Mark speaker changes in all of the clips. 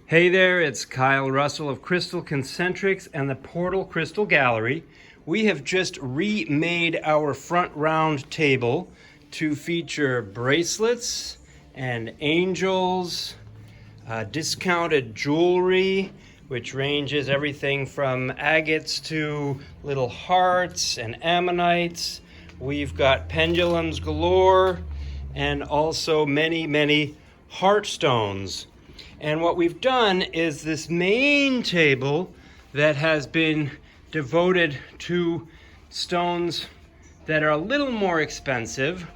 Speaker 1: Hey there, it's Kyle Russell of Crystal Concentrics and the Portal Crystal Gallery. We have just remade our front round table to feature bracelets and angels, discounted jewelry, which ranges everything from agates to little hearts and ammonites. We've got pendulums galore and also many heart stones. And what we've done is this main table that has been devoted to stones that are a little more expensive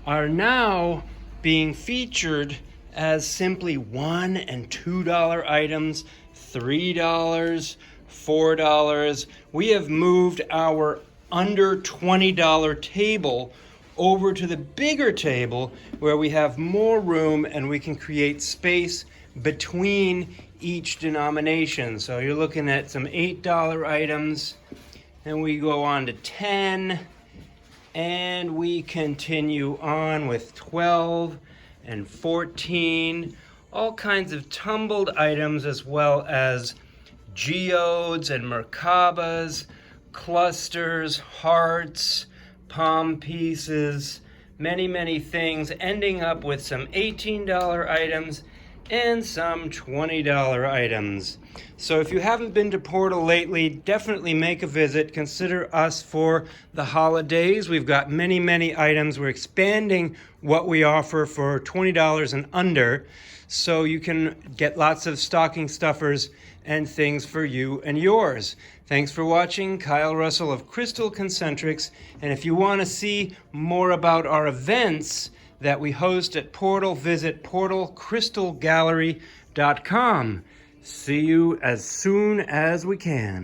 Speaker 1: are now being featured as simply $1 and $2 items, $3, $4. We have moved our under $20 table over to the bigger table where we have more room and we can create space between each denomination. So you're looking at some $8 items, and we go on to 10, and we continue on with 12 and 14, all kinds of tumbled items, as well as geodes and Merkabas, clusters, hearts, palm pieces, many things, ending up with some $18 items and some $20 items. So if you haven't been to Portal lately, definitely make a visit. Consider us for the holidays. We've got many items. We're expanding what we offer for $20 and under, so you can get lots of stocking stuffers and things for you and yours. Thanks for watching. Kyle Russell of Crystal Concentrics. And if you want to see more about our events that we host at Portal, visit portalcrystalgallery.com. See you as soon as we can.